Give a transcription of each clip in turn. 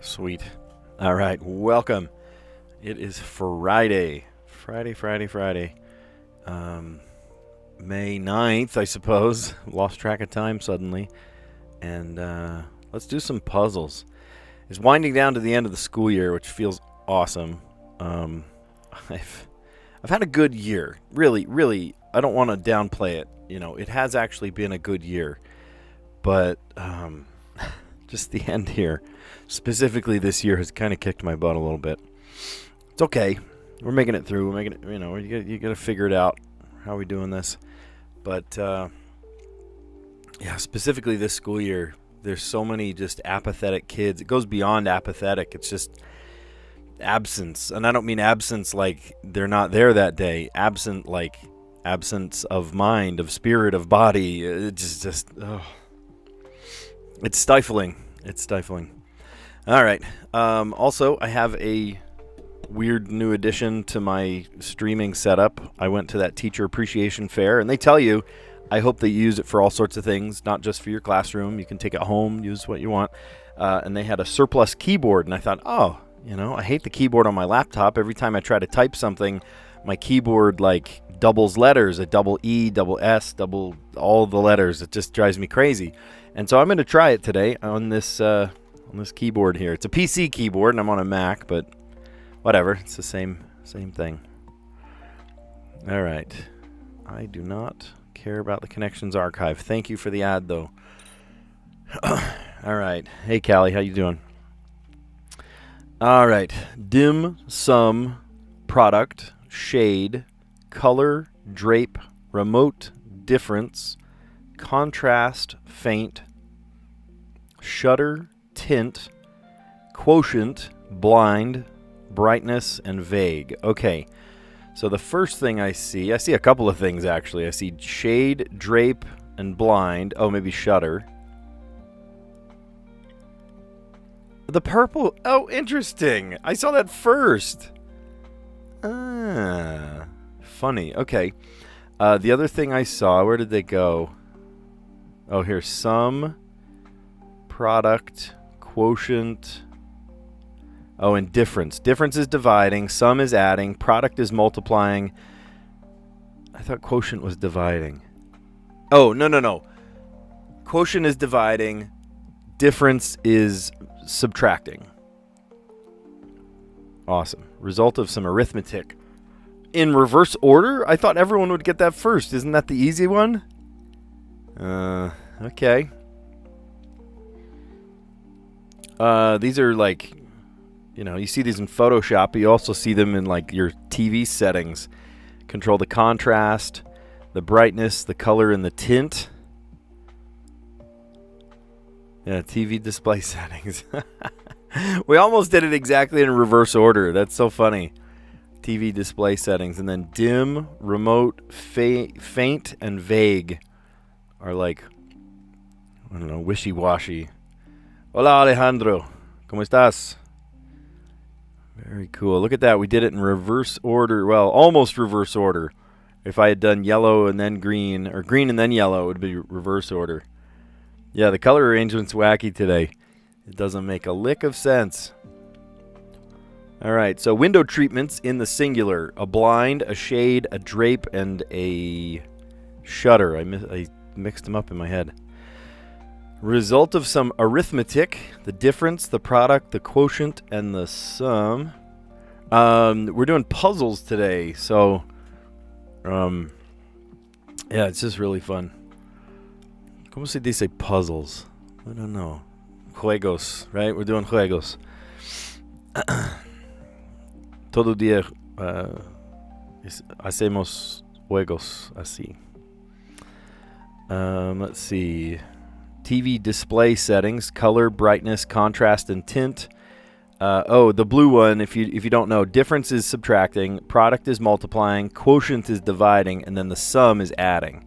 Sweet. All right, welcome. It is Friday. Friday. May 9th, I suppose. Lost track of time suddenly. And let's do some puzzles. It's winding down to the end of the school year, which feels awesome. I've had a good year. Really, I don't want to downplay it. You know, it has actually been a good year. But just the end here, specifically this year, has kind of kicked my butt a little bit. It's okay. We're making it through. We're making it, you got to figure it out. How are we doing this? But, yeah, specifically this school year, there's so many just apathetic kids. It goes beyond apathetic. It's just absence. And I don't mean absence like they're not there that day. Absent like absence of mind, of spirit, of body. It's just it's stifling. All right. Also, I have a weird new addition to my streaming setup. I went to that teacher appreciation fair, and they tell you, I hope that you use it for all sorts of things, not just for your classroom. You can take it home, use what you want. And they had a surplus keyboard, and I thought, I hate the keyboard on my laptop. Every time I try to type something, my keyboard like doubles letters, a double E, double S, double all the letters. It just drives me crazy. And so I'm going to try it today on this keyboard here. It's a PC keyboard, and I'm on a Mac, but whatever. It's the same thing. All right. I do not care about the connections archive. Thank you for the ad, though. All right. Hey, Callie, how you doing? All right. Dim, sum, product, shade, color, drape, remote, difference, contrast, faint, shutter, tint, quotient, blind, brightness, and vague. Okay, so the first thing I see a couple of things actually. I see shade, drape, and blind. Oh, maybe shutter. The purple. Oh, interesting. I saw that first. Funny. Okay. The other thing I saw, where did they go? Oh, here's sum, product, quotient. Oh, and difference. Difference is dividing. Sum is adding. Product is multiplying. I thought quotient was dividing. Oh, no. Quotient is dividing. Difference is subtracting. Awesome. Result of some arithmetic. In reverse order? I thought everyone would get that first. Isn't that the easy one? Okay. These are like, you see these in Photoshop, but you also see them in like your TV settings. Control the contrast, the brightness, the color, and the tint. Yeah, TV display settings. We almost did it exactly in reverse order. That's so funny. TV display settings. And then dim, remote, faint, and vague are like, I don't know, wishy-washy. Hola, Alejandro. ¿Cómo estás? Very cool. Look at that. We did it in reverse order. Well, almost reverse order. If I had done yellow and then green, or green and then yellow, it would be reverse order. Yeah, the color arrangement's wacky today. It doesn't make a lick of sense. All right, so window treatments in the singular. A blind, a shade, a drape, and a shutter. I mixed them up in my head. Result of some arithmetic. The difference, the product, the quotient, and the sum. We're doing puzzles today, so yeah, it's just really fun. ¿Cómo se dice puzzles? I don't know. Juegos, right? We're doing juegos. Todo día hacemos juegos así. Let's see. TV display settings, color, brightness, contrast, and tint. The blue one, if you don't know, difference is subtracting, product is multiplying, quotient is dividing, and then the sum is adding.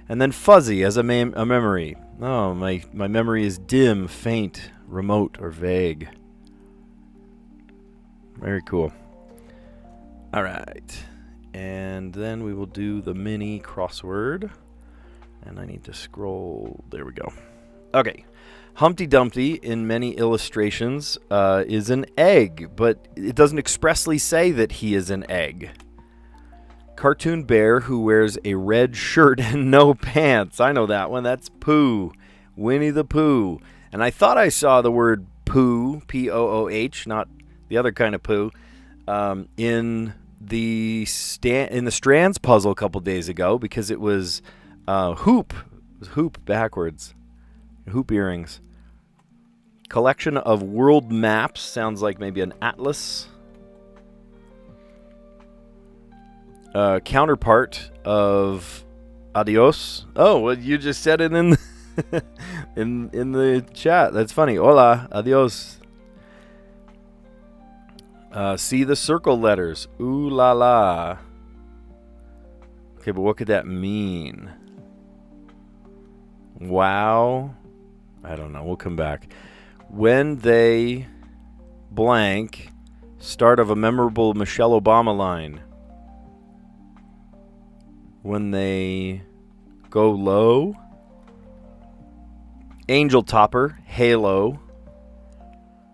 And then fuzzy as a memory. Oh, my memory is dim, faint, remote, or vague. Very cool. All right. And then we will do the mini crossword. And I need to scroll. There we go. Okay. Humpty Dumpty, in many illustrations, is an egg, but it doesn't expressly say that he is an egg. Cartoon bear who wears a red shirt and no pants. I know that one. That's Pooh. Winnie the Pooh. And I thought I saw the word Pooh, P-O-O-H, not the other kind of Pooh, in the Strands puzzle a couple days ago, because it was hoop. It was hoop backwards. Hoop earrings. Collection of world maps. Sounds like maybe an atlas. Counterpart of adios. Oh, well, you just said it in in the chat. That's funny. Hola, adios. See the circle letters. Ooh la la. Okay, but what could that mean? Wow. I don't know. We'll come back. When they blank, start of a memorable Michelle Obama line. When they go low, angel topper, halo,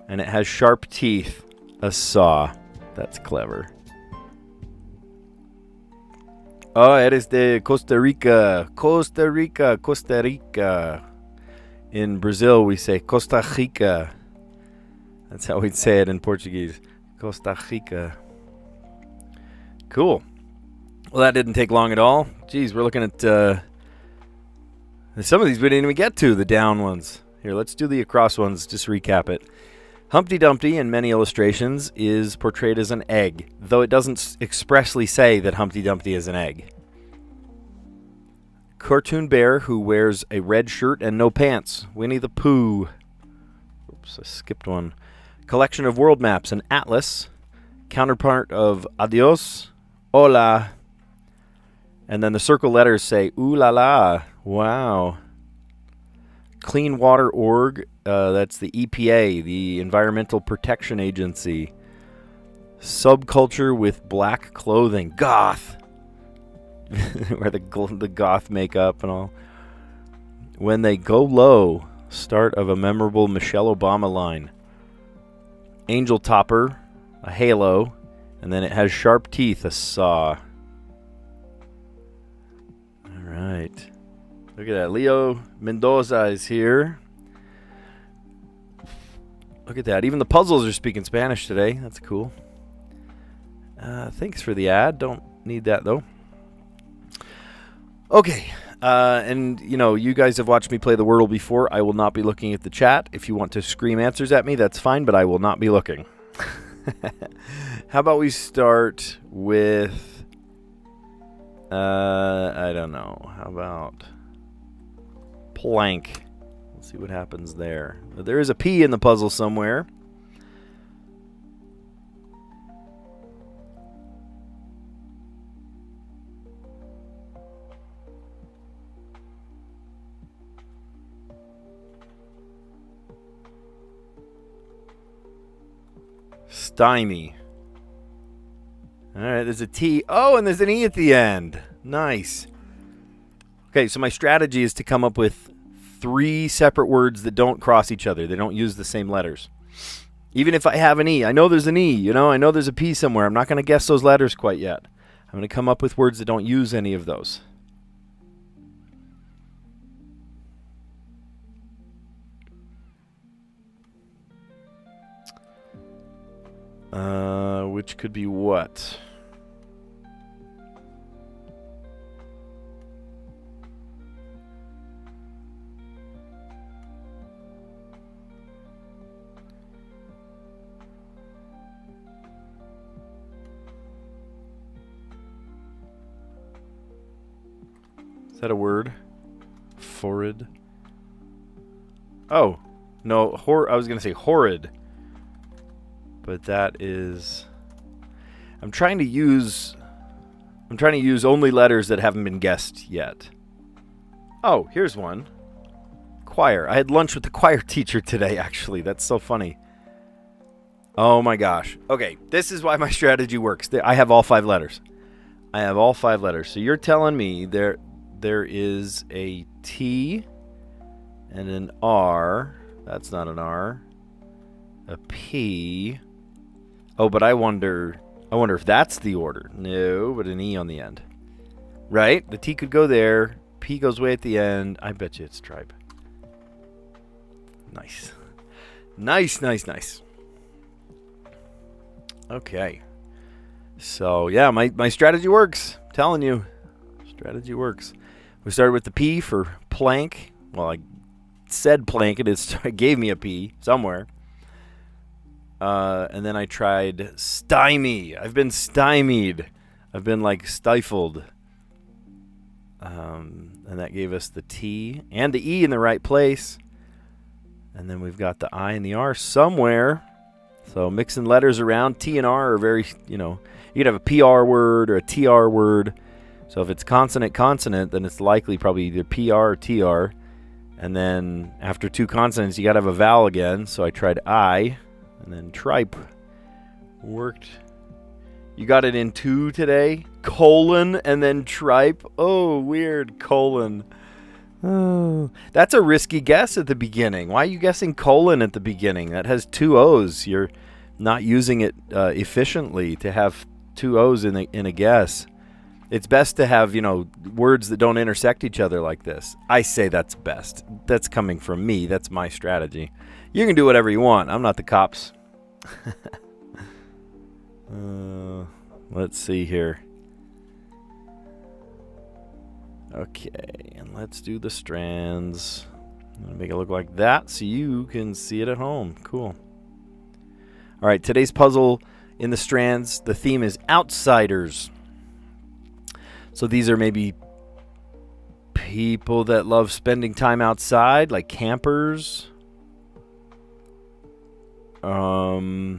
and it has sharp teeth, a saw. That's clever. Oh, eres de Costa Rica. Costa Rica, Costa Rica. In Brazil, we say Costa Rica. That's how we'd say it in Portuguese. Costa Rica. Cool. Well, that didn't take long at all. Geez, we're looking at some of these we didn't even get to, the down ones. Here, let's do the across ones, just recap it. Humpty Dumpty, in many illustrations, is portrayed as an egg, though it doesn't expressly say that Humpty Dumpty is an egg. Cartoon bear who wears a red shirt and no pants. Winnie the Pooh. Oops, I skipped one. Collection of world maps, an atlas. Counterpart of adios. Hola. And then the circle letters say ooh la la. Wow. Clean Water Org. That's the EPA, the Environmental Protection Agency. Subculture with black clothing. Goth. Where the goth makeup and all. When they go low, start of a memorable Michelle Obama line. Angel topper, a halo, and then it has sharp teeth, a saw. All right. Look at that. Leo Mendoza is here. Look at that. Even the puzzles are speaking Spanish today. That's cool. Thanks for the ad. Don't need that, though. Okay, and you guys have watched me play the Wordle before. I will not be looking at the chat. If you want to scream answers at me, that's fine, but I will not be looking. How about we start with, I don't know, how about plank? Let's see what happens there. There is a P in the puzzle somewhere. Stymie. All right, there's a T. Oh, and there's an E at the end. Nice. Okay, so my strategy is to come up with 3 separate words that don't cross each other. They don't use the same letters. Even if I have an E, I know there's an E, I know there's a P somewhere. I'm not going to guess those letters quite yet. I'm going to come up with words that don't use any of those. Which could be what? Is that a word? Forrid. Oh, no, I was going to say horrid. But that is... I'm trying to use only letters that haven't been guessed yet. Oh, here's one. Choir. I had lunch with the choir teacher today, actually. That's so funny. Oh my gosh. Okay, this is why my strategy works. I have all 5 letters. So you're telling me there is a T and an R. That's not an R. A P. Oh, but I wonder if that's the order. No, but an E on the end. Right? The T could go there. P goes way at the end. I bet you it's tribe. Nice. Nice. Okay. So, yeah, my strategy works. I'm telling you. Strategy works. We started with the P for plank. Well, I said plank, and it gave me a P somewhere. And then I tried stymie. I've been stymied. I've been like stifled. And that gave us the T and the E in the right place. And then we've got the I and the R somewhere. So mixing letters around. T and R are very, you could have a PR word or a TR word. So if it's consonant, then it's likely probably either PR or TR. And then after two consonants, you got to have a vowel again. So I tried I, and then tripe. Worked. You got it in two today? Colon and then tripe? Oh, weird. Colon. Oh, that's a risky guess at the beginning. Why are you guessing colon at the beginning? That has two O's. You're not using it efficiently to have two O's in a guess. It's best to have, words that don't intersect each other like this. I say that's best. That's coming from me. That's my strategy. You can do whatever you want. I'm not the cops. Let's see here. Okay, and let's do the strands. I'm going to make it look like that so you can see it at home. Cool. All right, today's puzzle in the strands, the theme is outsiders. So these are maybe people that love spending time outside, like campers. So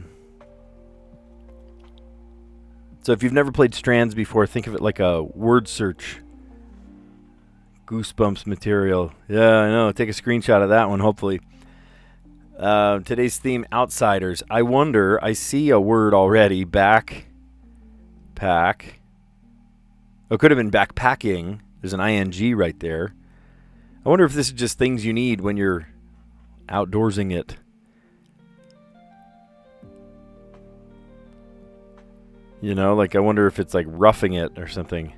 if you've never played Strands before, think of it like a word search. Goosebumps material. Yeah, I know. Take a screenshot of that one, hopefully. Today's theme, outsiders. I wonder, I see a word already, backpack. It could have been backpacking. There's an ing right there. I wonder if this is just things you need when you're outdoorsing it. I wonder if it's like roughing it or something.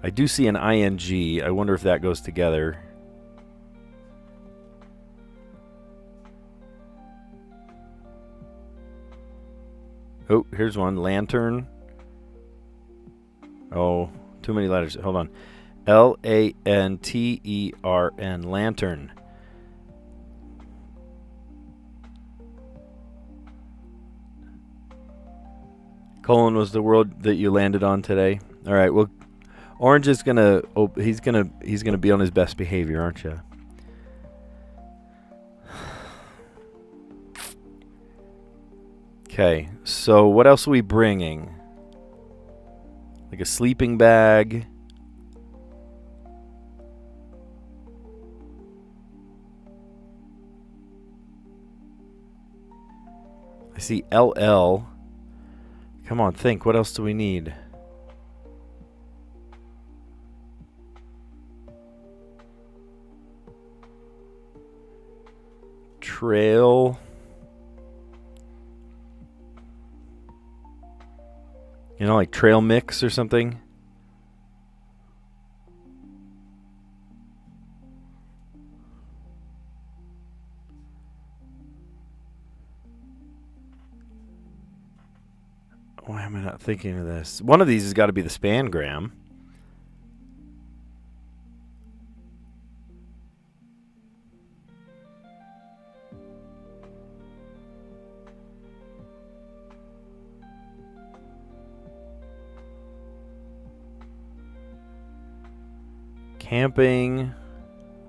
I do see an ing. I wonder if that goes together. Oh, here's one. Lantern. Oh, too many letters. Hold on. Lantern. Lantern. Colon was the word that you landed on today. All right. Well, Orange is gonna. He's gonna be on his best behavior, aren't you? Okay, so what else are we bringing? Like a sleeping bag. I see LL. Come on, think. What else do we need? Trail. Like trail mix or something. Why am I not thinking of this? One of these has got to be the spangram. Camping.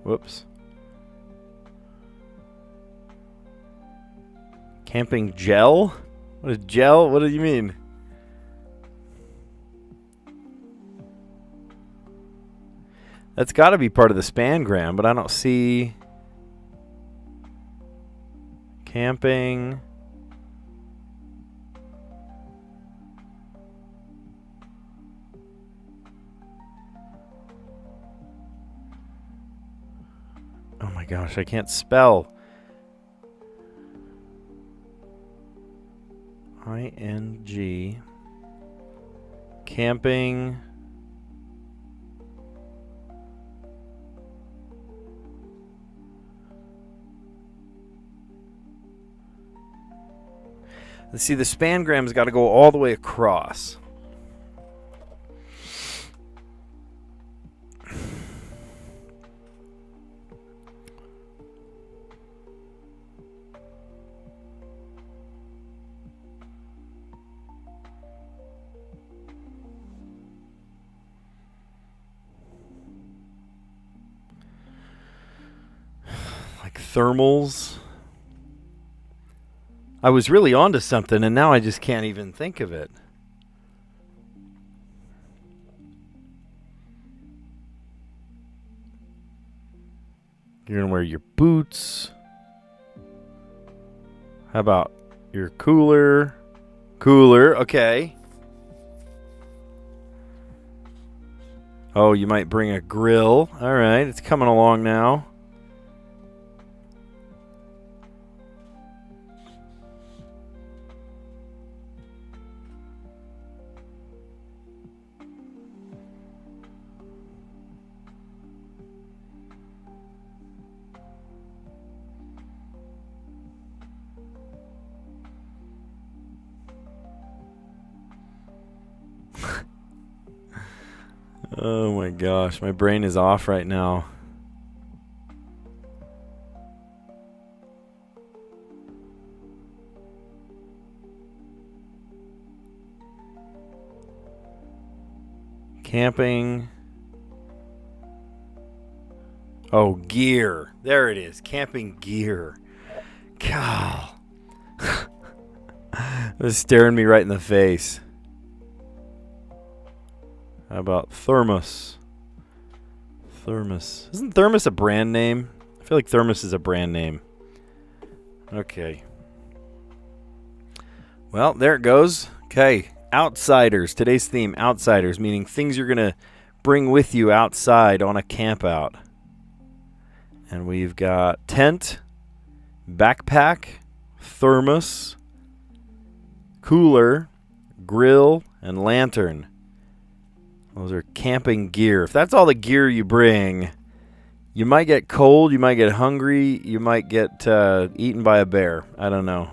Whoops. Camping gel? What is gel? What do you mean? That's got to be part of the spangram, but I don't see camping. Oh my gosh, I can't spell. ING. Camping. Let's see, the spangram's got to go all the way across. Like thermals. I was really onto something, and now I just can't even think of it. You're going to wear your boots. How about your cooler? Cooler, okay. Oh, you might bring a grill. All right, it's coming along now. Oh my gosh, my brain is off right now. Camping. Oh, gear. There it is. Camping gear. God. It was staring me right in the face. How about thermos? Thermos. Isn't thermos a brand name? I feel like thermos is a brand name. Okay. Well, there it goes. Okay. Outsiders. Today's theme, outsiders, meaning things you're going to bring with you outside on a camp out. And we've got tent, backpack, thermos, cooler, grill, and lantern. Those are camping gear. If that's all the gear you bring, you might get cold, you might get hungry, you might get eaten by a bear. I don't know.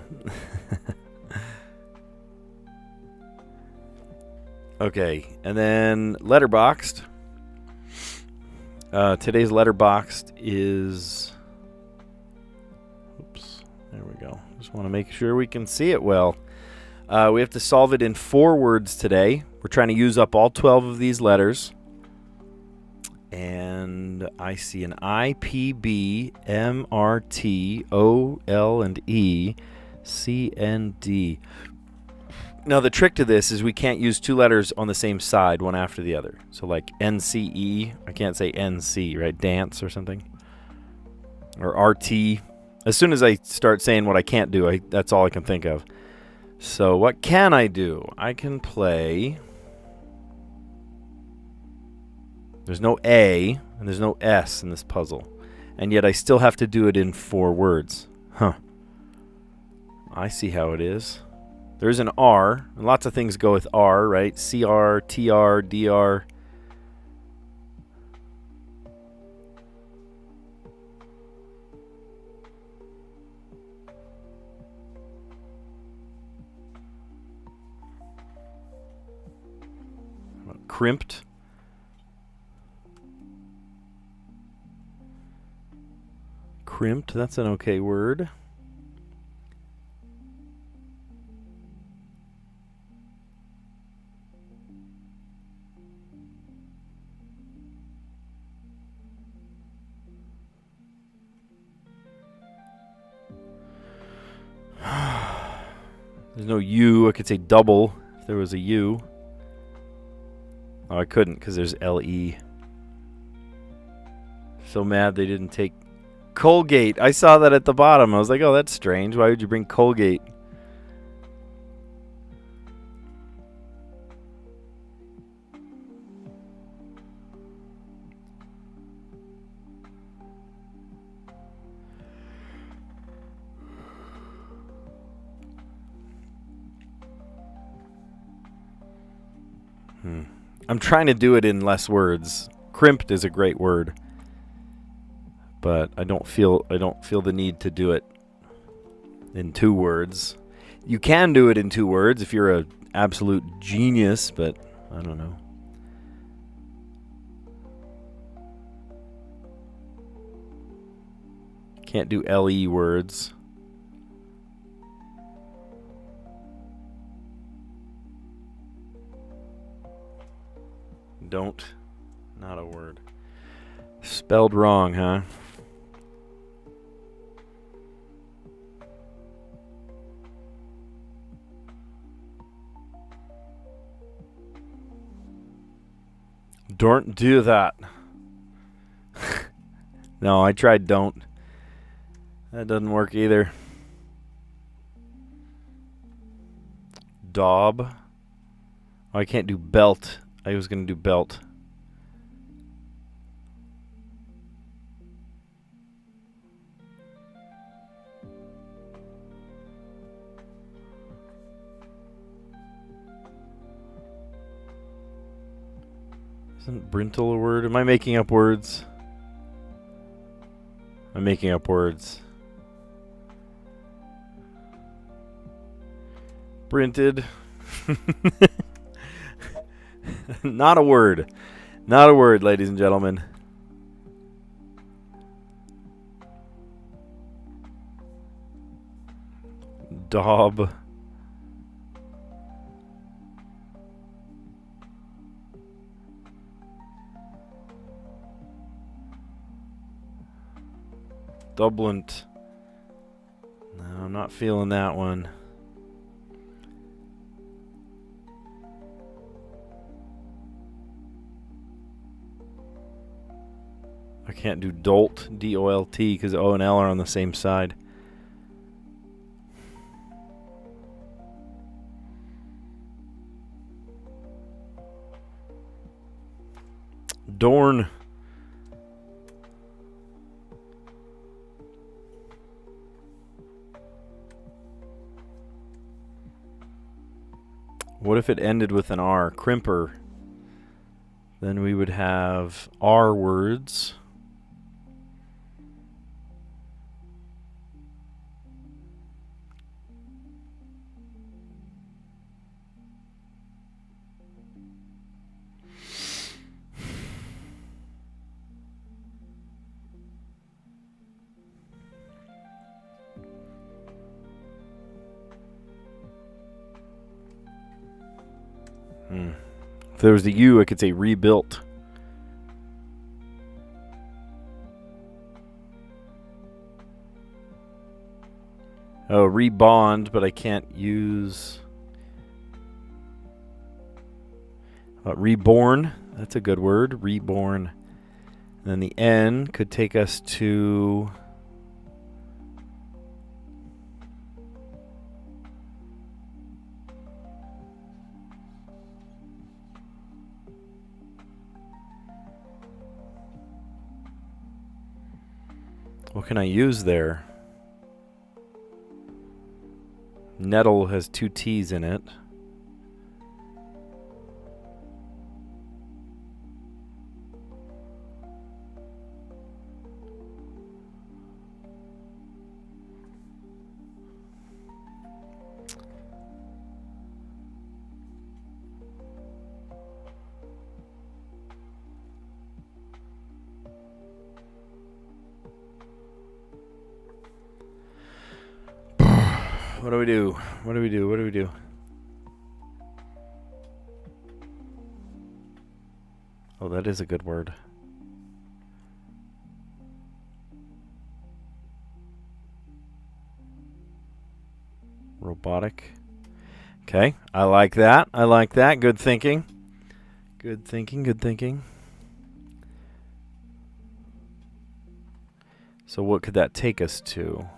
Okay, and then letterboxed. Today's letterboxed is... Oops, there we go. Just want to make sure we can see it well. We have to solve it in 4 words today. We're trying to use up all 12 of these letters. And I see an I, P, B, M, R, T, O, L, and E, C, N, D. Now, the trick to this is we can't use 2 letters on the same side, one after the other. So like N-C-E, I can't say N-C, right? Dance or something. Or R-T. As soon as I start saying what I can't do, that's all I can think of. So what can I do? I can play... There's no A, and there's no S in this puzzle. And yet I still have to do it in 4 words. Huh. I see how it is. There's an R, and lots of things go with R, right? CR, TR, DR. Crimped. Crimped, that's an okay word. There's no U. I could say double if there was a U. Oh, I couldn't because there's LE. So mad they didn't take Colgate. I saw that at the bottom. I was like, oh, that's strange. Why would you bring Colgate? I'm trying to do it in less words. Crimped is a great word, but I don't feel the need to do it in 2 words. You can do it in 2 words if you're an absolute genius, but I don't know. Can't do LE words. Don't. Not a word. Spelled wrong, huh? Don't do that. No, I tried don't. That doesn't work either. Daub. Oh, I can't do belt. I was going to do belt. Isn't brintle a word? Am I making up words? I'm making up words. Brinted. Not a word. Not a word, ladies and gentlemen. Daub. Dublin. No, I'm not feeling that one. I can't do dolt, D-O-L-T, because O and L are on the same side. Dorn. What if it ended with an R? Crimper. Then we would have R words. If there was the U, I could say rebuilt. Oh, rebond, but I can't use... reborn. That's a good word. Reborn. And then the N could take us to... What can I use there? Nettle has 2 T's in it. What do we do? What do we do? What do we do? Oh, that is a good word. Robotic. Okay, I like that. I like that. Good thinking. Good thinking, good thinking. So what could that take us to?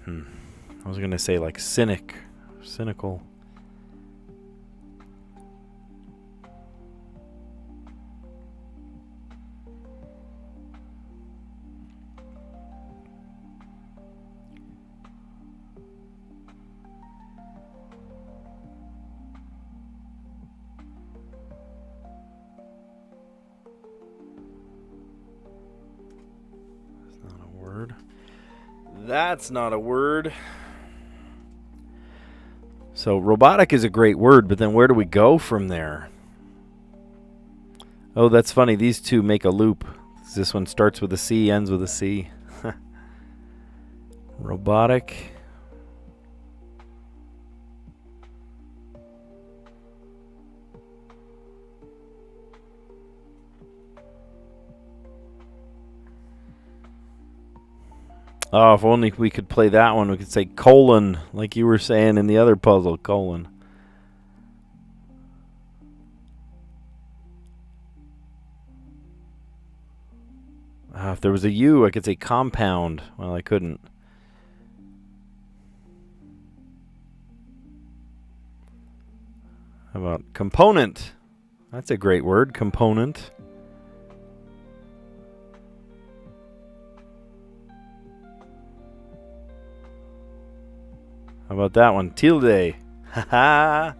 I was going to say like cynical. That's not a word. So robotic is a great word, but then where do we go from there? Oh, that's funny. These two make a loop. This one starts with a C, ends with a C. Robotic. Oh, if only we could play that one. We could say colon, like you were saying in the other puzzle, colon. If there was a U, I could say compound. Well, I couldn't. How about component? That's a great word, component. How about that one? Tilde. Haha.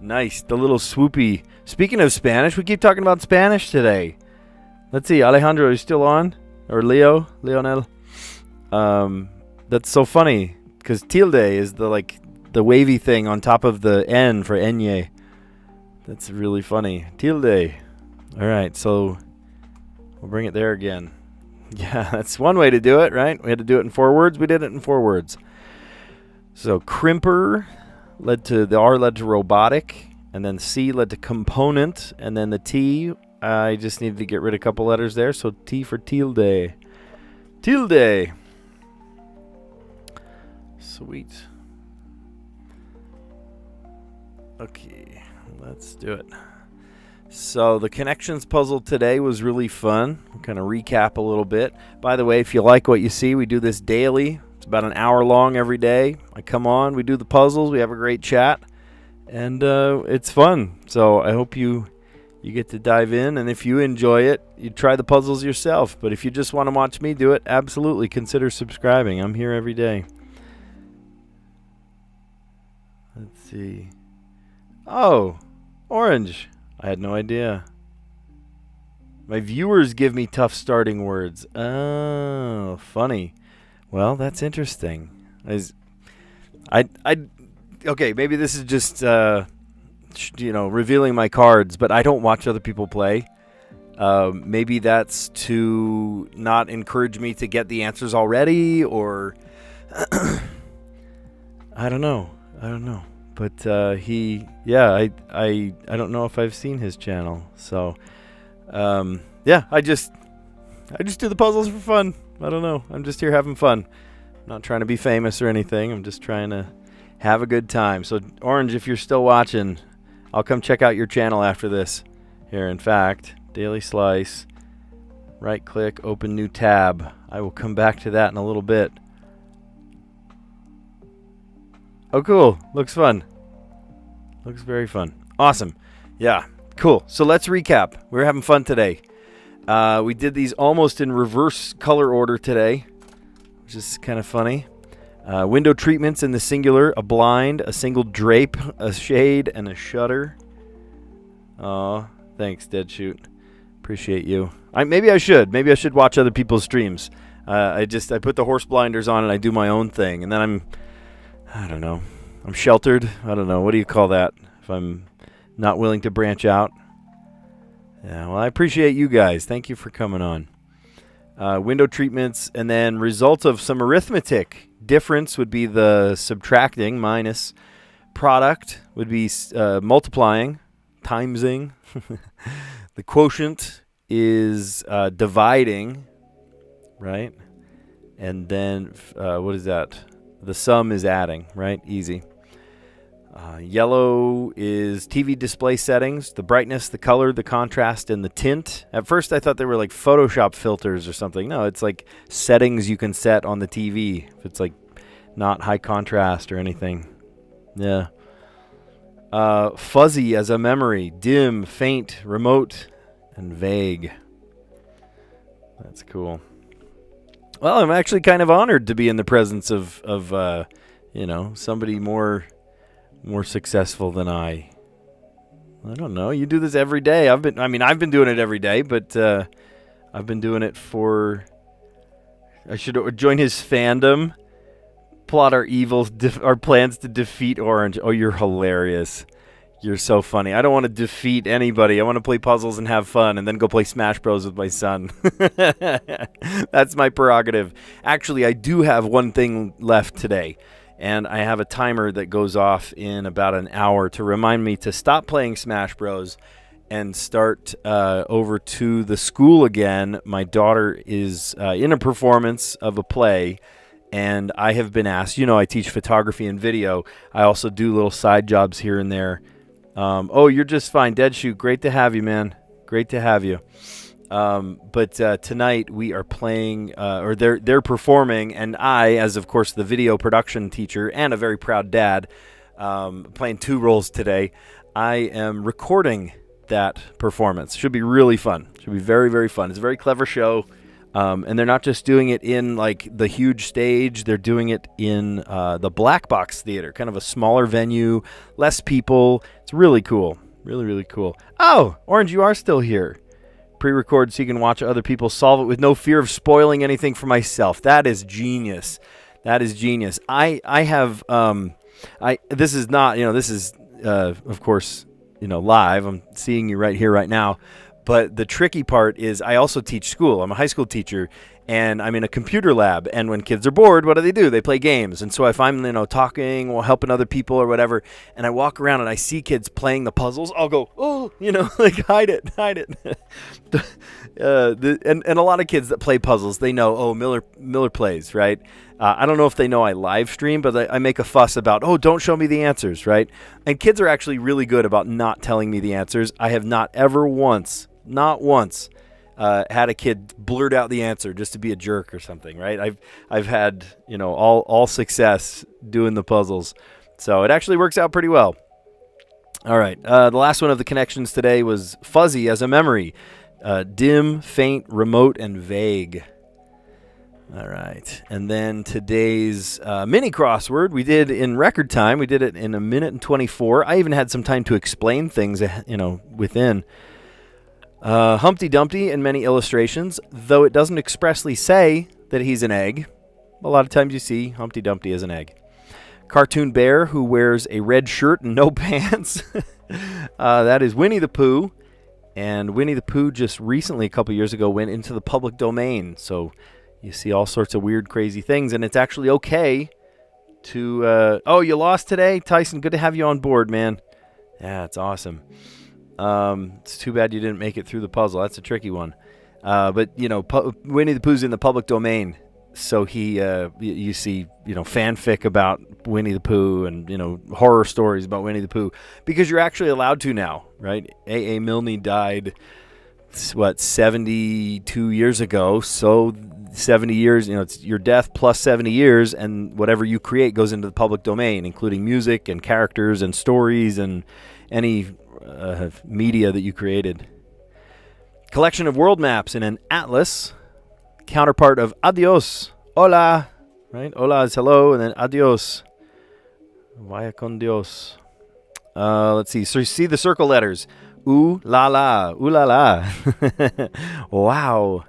Nice. The little swoopy. Speaking of Spanish, we keep talking about Spanish today. Let's see. Alejandro, are you still on? Or Leo? Leonel? That's so funny. Because tilde is the wavy thing on top of the N for enye. That's really funny. Tilde. All right. So we'll bring it there again. Yeah, that's one way to do it, right? We had to do it in 4 words. We did it in 4 words. So crimper led to, the R led to robotic, and then C led to component, and then the T, I just needed to get rid of a couple letters there, so T for tilde. Tilde. Sweet. Okay, let's do it. So the connections puzzle today was really fun. We'll kind of recap a little bit. By the way, if you like what you see, we do this daily. It's about an hour long every day. I come on, we do the puzzles, we have a great chat, and it's fun. So I hope you get to dive in, and if you enjoy it, you try the puzzles yourself. But if you just want to watch me do it, absolutely consider subscribing. I'm here every day. Let's see. Oh, orange. I had no idea. My viewers give me tough starting words. Oh, funny. Well, that's interesting. Okay, maybe this is just revealing my cards, but I don't watch other people play. Maybe that's to not encourage me to get the answers already, or I don't know. But I don't know if I've seen his channel. So I just do the puzzles for fun. I don't know. I'm just here having fun. I'm not trying to be famous or anything. I'm just trying to have a good time. So, Orange, if you're still watching, I'll come check out your channel after this. Here, in fact, Daily Slice. Right-click, open new tab. I will come back to that in a little bit. Oh, cool. Looks fun. Looks very fun. Awesome. Yeah, cool. So let's recap. We're having fun today. We did these almost in reverse color order today, which is kind of funny. Window treatments in the singular, a blind, a single drape, a shade, and a shutter. Aw, thanks, Dead Shoot. Appreciate you. Maybe I should watch other people's streams. I put the horse blinders on and I do my own thing, and then I'm sheltered. I don't know. What do you call that if I'm not willing to branch out? Yeah, well, I appreciate you guys. Thank you for coming on. Window treatments, and then result of some arithmetic. Difference would be the subtracting, minus. Product would be multiplying, timesing. The quotient is dividing, right? And then what is that? The sum is adding, right? Easy. Yellow is TV display settings, the brightness, the color, the contrast, and the tint. At first I thought they were like Photoshop filters or something. No, it's like settings you can set on the TV. If it's like not high contrast or anything. Yeah. Fuzzy as a memory, dim, faint, remote, and vague. That's cool. Well, I'm actually kind of honored to be in the presence of somebody more successful than I. I don't know. You do this every day. I've been doing it every day, but I've been doing it for. I should join his fandom. Plot our evils, our plans to defeat Orange. Oh, you're hilarious. You're so funny. I don't want to defeat anybody. I want to play puzzles and have fun and then go play Smash Bros. With my son. That's my prerogative. Actually, I do have one thing left today. And I have a timer that goes off in about an hour to remind me to stop playing Smash Bros. And start over to the school again. My daughter is in a performance of a play. And I have been asked, I teach photography and video. I also do little side jobs here and there. Oh, you're just fine. Dead Shoot, great to have you, man. Great to have you. But tonight we are playing, or they're performing, and I, as of course the video production teacher and a very proud dad, playing two roles today. I am recording that performance. Should be really fun. Should be very, very fun. It's a very clever show. And they're not just doing it in like the huge stage. They're doing it in the Black Box Theater, kind of a smaller venue, less people. It's really cool. Really, really cool. Oh, Orange, you are still here. Pre-record so you can watch other people solve it with no fear of spoiling anything for myself. That is genius. That is genius. I have, this is not, this is, of course, live. I'm seeing you right here, right now. But the tricky part is I also teach school. I'm a high school teacher, and I'm in a computer lab. And when kids are bored, what do? They play games. And so if I'm, talking or helping other people or whatever, and I walk around and I see kids playing the puzzles, I'll go, oh, like hide it. And a lot of kids that play puzzles, they know, oh, Miller plays, right? I don't know if they know I live stream, but I make a fuss about, oh, don't show me the answers, right? And kids are actually really good about not telling me the answers. I have not ever once, not once, had a kid blurt out the answer just to be a jerk or something, right? I've had, all success doing the puzzles. So it actually works out pretty well. All right. The last one of the connections today was fuzzy as a memory. Dim, faint, remote, and vague. All right. And then today's mini crossword we did in record time. We did it in 1 minute and 24. I even had some time to explain things, within. Humpty Dumpty and many illustrations, though it doesn't expressly say that he's an egg. A lot of times you see Humpty Dumpty as an egg. Cartoon bear who wears a red shirt and no pants. That is Winnie the Pooh. And Winnie the Pooh just recently, a couple years ago, went into the public domain. So you see all sorts of weird, crazy things. And it's actually okay to... oh, you lost today? Tyson, good to have you on board, man. Yeah, it's awesome. It's too bad you didn't make it through the puzzle. That's a tricky one. But, Winnie the Pooh's in the public domain. So he, you see, fanfic about Winnie the Pooh and, horror stories about Winnie the Pooh. Because you're actually allowed to now, right? A.A. Milne died, 72 years ago. So 70 years, it's your death plus 70 years. And whatever you create goes into the public domain, including music and characters and stories and any media that you created. Collection of world maps in an atlas. Counterpart of adios, hola, right? Hola is hello, and then adios, vaya con Dios. Let's see. So you see the circle letters. Ooh la la, ooh la la. Wow.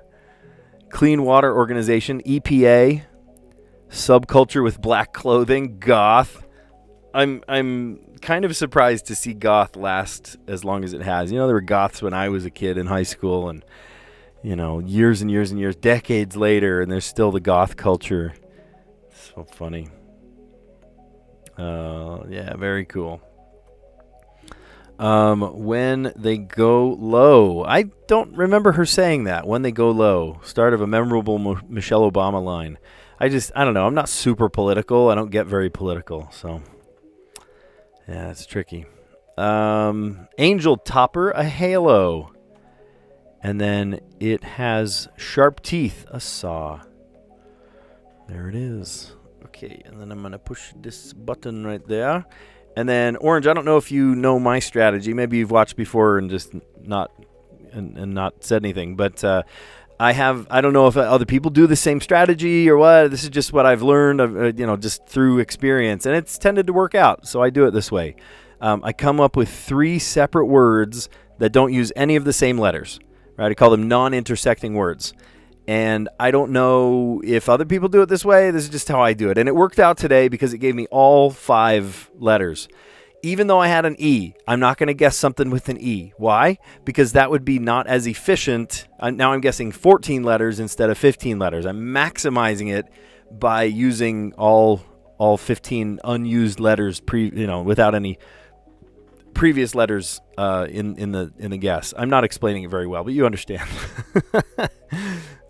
Clean Water Organization, EPA. Subculture with black clothing, goth. I'm kind of surprised to see goth last as long as it has. There were goths when I was a kid in high school, and years and years and years, decades later, and there's still the goth culture. So funny. Yeah, very cool. When they go low. I don't remember her saying that. When they go low. Start of a memorable Michelle Obama line. I don't know. I'm not super political. I don't get very political. So, yeah, it's tricky. Angel Topper, a halo. And then it has sharp teeth, a saw. There it is. Okay, and then I'm going to push this button right there. And then Orange, I don't know if you know my strategy. Maybe you've watched before and just not said anything. But I don't know if other people do the same strategy or what. This is just what I've learned, just through experience. And it's tended to work out, so I do it this way. I come up with 3 separate words that don't use any of the same letters. Right? I call them non-intersecting words. And I don't know if other people do it this way. This is just how I do it. And it worked out today because it gave me all 5 letters. Even though I had an E, I'm not going to guess something with an E. Why? Because that would be not as efficient. Now I'm guessing 14 letters instead of 15 letters. I'm maximizing it by using all 15 unused letters without any previous letters in the guess. I'm not explaining it very well, but you understand.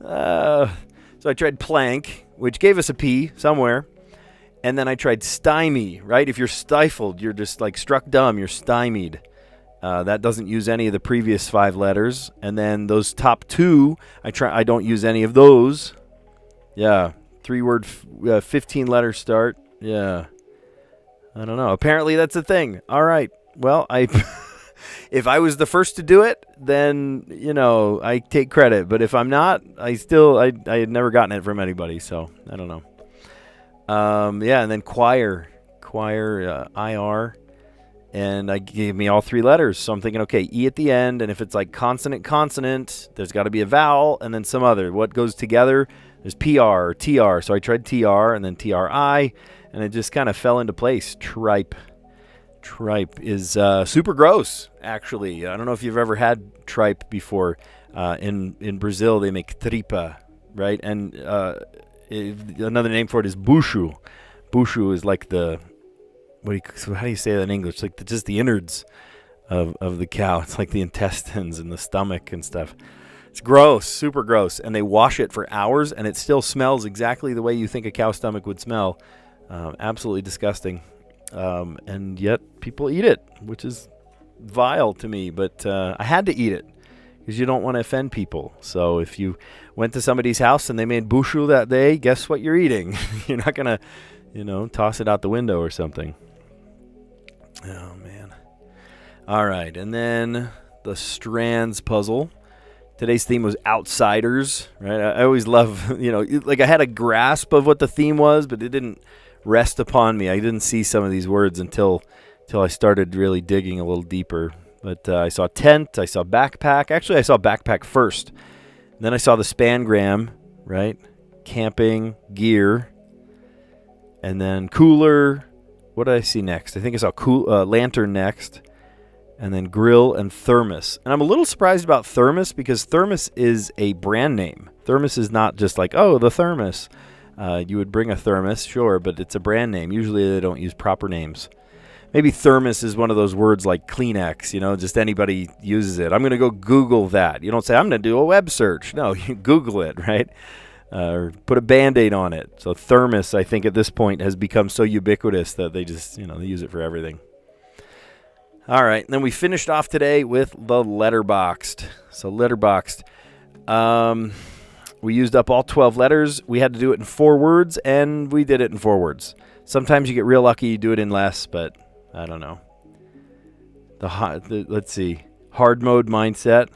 So I tried plank, which gave us a P somewhere. And then I tried stymie, right? If you're stifled, you're just like struck dumb, you're stymied. That doesn't use any of the previous 5 letters. And then those top 2, I don't use any of those. Yeah, 3-word, 15-letter start. Yeah. I don't know. Apparently that's a thing. All right. Well, if I was the first to do it, then, I take credit. But if I'm not, I had never gotten it from anybody, so I don't know. And then choir, IR, and I gave me all 3 letters. So I'm thinking, okay, E at the end, and if it's like consonant, there's got to be a vowel, and then some other. What goes together? There's PR or TR. So I tried TR and then TRI, and it just kind of fell into place. Tripe is super gross, actually. I don't know if you've ever had tripe before. In Brazil, they make tripa, right? And another name for it is bucho. Bucho is like how do you say that in English? Like just the innards of the cow. It's like the intestines and the stomach and stuff. It's gross, super gross. And they wash it for hours, and it still smells exactly the way you think a cow stomach would smell. Absolutely disgusting. And yet people eat it, which is vile to me. But I had to eat it because you don't want to offend people. So if you went to somebody's house and they made bucho that day, guess what you're eating? You're not going to, toss it out the window or something. Oh, man. All right. And then the Strands puzzle. Today's theme was outsiders, right? I always love, I had a grasp of what the theme was, but it didn't rest upon me. I didn't see some of these words until I started really digging a little deeper. But I saw tent, I saw backpack. Actually, I saw backpack first. Then I saw the spangram, right? Camping, gear. And then cooler. What did I see next? I think I saw lantern next. And then grill and thermos. And I'm a little surprised about thermos because thermos is a brand name. Thermos is not just like, oh, the thermos. You would bring a thermos, sure, but it's a brand name. Usually they don't use proper names. Maybe thermos is one of those words like Kleenex, just anybody uses it. I'm going to go Google that. You don't say, I'm going to do a web search. No, you Google it, right? Or put a Band-Aid on it. So thermos, I think at this point, has become so ubiquitous that they just, they use it for everything. All right, and then we finished off today with the letterboxed. So letterboxed. We used up all 12 letters. We had to do it in 4 words, and we did it in 4 words. Sometimes you get real lucky, you do it in less, but I don't know. Let's see. Hard mode mindset.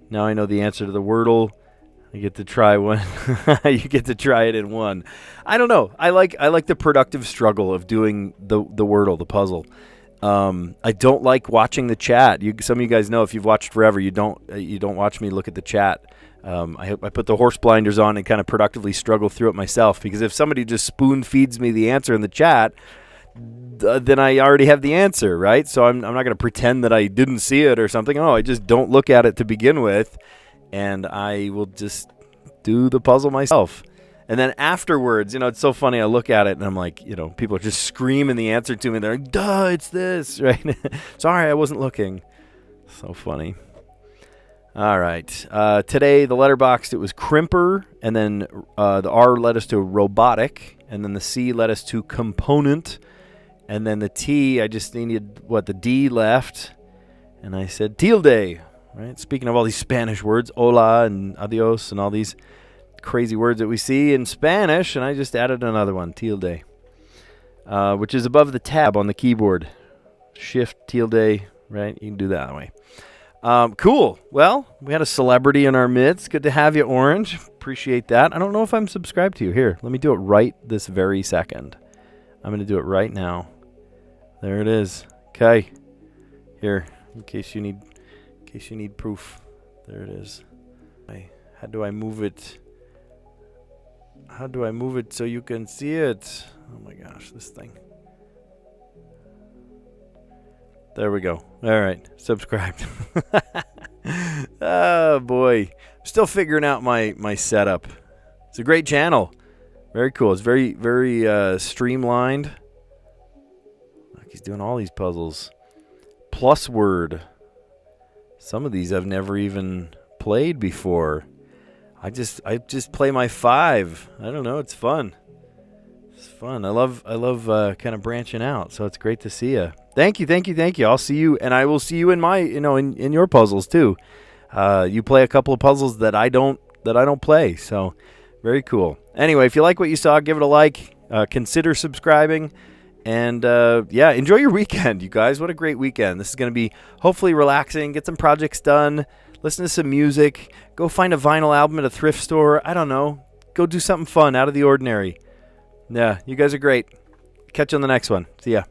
Now I know the answer to the Wordle. I get to try one. You get to try it in 1. I don't know. I like the productive struggle of doing the Wordle, the puzzle. I don't like watching the chat. Some of you guys know if you've watched forever, you don't watch me look at the chat. I put the horse blinders on and kind of productively struggle through it myself, because if somebody just spoon feeds me the answer in the chat, then I already have the answer, right? So I'm not going to pretend that I didn't see it or something. Oh, I just don't look at it to begin with, and I will just do the puzzle myself. And then afterwards, it's so funny. I look at it and I'm like, people are just screaming the answer to me. They're like, duh, it's this, right? Sorry, I wasn't looking. So funny. All right. Today, the letterboxed, it was crimper. And then the R led us to robotic. And then the C led us to component. And then the T, I just needed, the D left. And I said tilde, right? Speaking of all these Spanish words, hola and adios and all these. crazy words that we see in Spanish, and I just added another one, tilde, which is above the tab on the keyboard. Shift, tilde, right? You can do that way. Cool. Well, we had a celebrity in our midst. Good to have you, Orange. Appreciate that. I don't know if I'm subscribed to you. Here, let me do it right this very second. I'm going to do it right now. There it is. Okay. Here, in case you need proof. There it is. How do I move it? How do I move it so you can see it? Oh my gosh, this thing. There we go. All right, subscribed. Oh boy, I'm still figuring out my setup. It's a great channel. Very cool. It's very streamlined. Look, he's doing all these puzzles. Plus word. Some of these I've never even played before. I just play my 5. I don't know. It's fun. It's fun. I love kind of branching out. So it's great to see you. Thank you. I'll see you, and I will see you in my, in your puzzles too. You play a couple of puzzles that I don't play. So very cool. Anyway, if you like what you saw, give it a like. Consider subscribing, and enjoy your weekend, you guys. What a great weekend. This is going to be hopefully relaxing. Get some projects done. Listen to some music. Go find a vinyl album at a thrift store. I don't know. Go do something fun, out of the ordinary. Yeah, you guys are great. Catch you on the next one. See ya.